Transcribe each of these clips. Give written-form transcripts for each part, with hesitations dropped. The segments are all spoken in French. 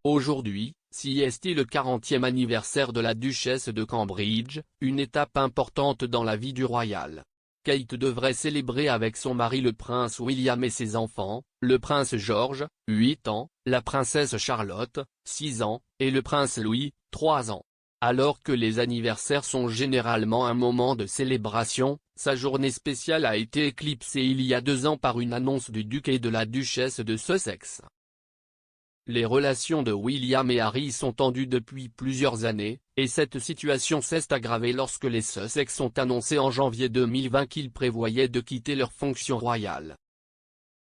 Aujourd'hui, CST le 40e anniversaire de la duchesse de Cambridge, une étape importante dans la vie du royal. Kate devrait célébrer avec son mari le prince William et ses enfants, le prince George, 8 ans, la princesse Charlotte, 6 ans, et le prince Louis, 3 ans. Alors que les anniversaires sont généralement un moment de célébration, sa journée spéciale a été éclipsée il y a 2 ans par une annonce du duc et de la duchesse de Sussex. Les relations de William et Harry sont tendues depuis plusieurs années, et cette situation s'est aggravée lorsque les Sussex ont annoncé en janvier 2020 qu'ils prévoyaient de quitter leurs fonctions royales.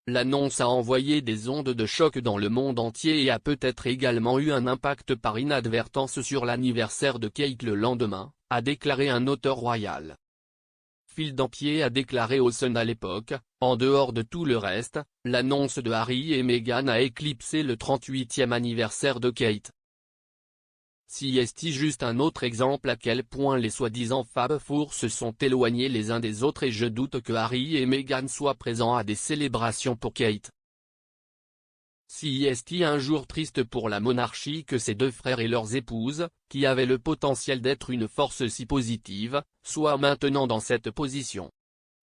L'annonce a envoyé des ondes de choc dans le monde entier et a peut-être également eu un impact par inadvertance sur l'anniversaire de Kate le lendemain, a déclaré un auteur royal. Phil Dampier a déclaré au Sun à l'époque, en dehors de tout le reste, l'annonce de Harry et Meghan a éclipsé le 38e anniversaire de Kate. CST juste un autre exemple à quel point les soi-disant Fab Four se sont éloignés les uns des autres et je doute que Harry et Meghan soient présents à des célébrations pour Kate. CST un jour triste pour la monarchie que ses 2 frères et leurs épouses, qui avaient le potentiel d'être une force si positive, soient maintenant dans cette position.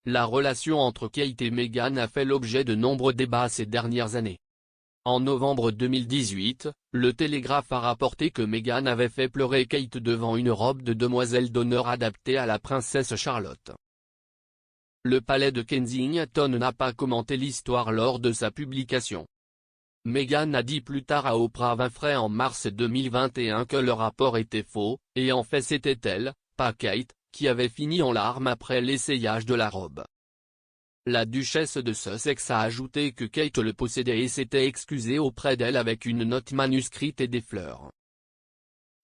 La relation entre Kate et Meghan a fait l'objet de nombreux débats ces dernières années. En novembre 2018, le Télégraphe a rapporté que Meghan avait fait pleurer Kate devant une robe de demoiselle d'honneur adaptée à la princesse Charlotte. Le palais de Kensington n'a pas commenté l'histoire lors de sa publication. Meghan a dit plus tard à Oprah Winfrey en mars 2021 que le rapport était faux, et en fait c'était elle, pas Kate, qui avait fini en larmes après l'essayage de la robe. La duchesse de Sussex a ajouté que Kate le possédait et s'était excusée auprès d'elle avec une note manuscrite et des fleurs.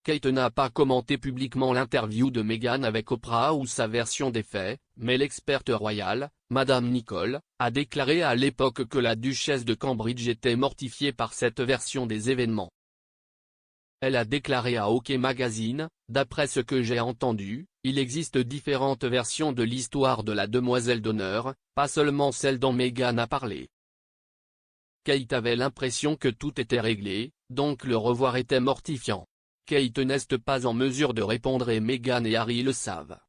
Kate n'a pas commenté publiquement l'interview de Meghan avec Oprah ou sa version des faits, mais l'experte royale, Madame Nicole, a déclaré à l'époque que la duchesse de Cambridge était mortifiée par cette version des événements. Elle a déclaré à OK Magazine, d'après ce que j'ai entendu, il existe différentes versions de l'histoire de la demoiselle d'honneur, pas seulement celle dont Meghan a parlé. Kate avait l'impression que tout était réglé, donc le revoir était mortifiant. Kate n'est pas en mesure de répondre et Meghan et Harry le savent.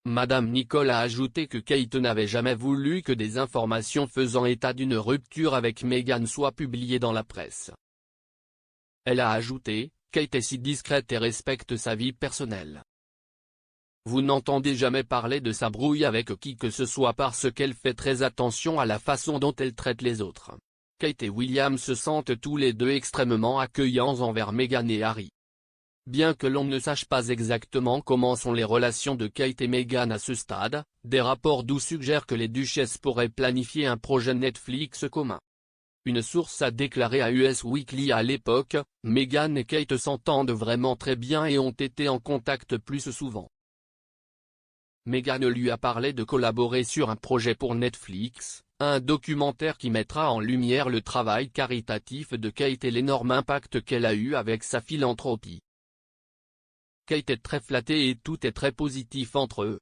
Madame Nicole a ajouté que Kate n'avait jamais voulu que des informations faisant état d'une rupture avec Meghan soient publiées dans la presse. Elle a ajouté, Kate est si discrète et respecte sa vie personnelle. Vous n'entendez jamais parler de sa brouille avec qui que ce soit parce qu'elle fait très attention à la façon dont elle traite les autres. Kate et William se sentent tous les 2 extrêmement accueillants envers Meghan et Harry. Bien que l'on ne sache pas exactement comment sont les relations de Kate et Meghan à ce stade, des rapports doux suggèrent que les duchesses pourraient planifier un projet Netflix commun. Une source a déclaré à Us Weekly à l'époque, Meghan et Kate s'entendent vraiment très bien et ont été en contact plus souvent. Meghan lui a parlé de collaborer sur un projet pour Netflix, un documentaire qui mettra en lumière le travail caritatif de Kate et l'énorme impact qu'elle a eu avec sa philanthropie. Kate est très flattée et tout est très positif entre eux.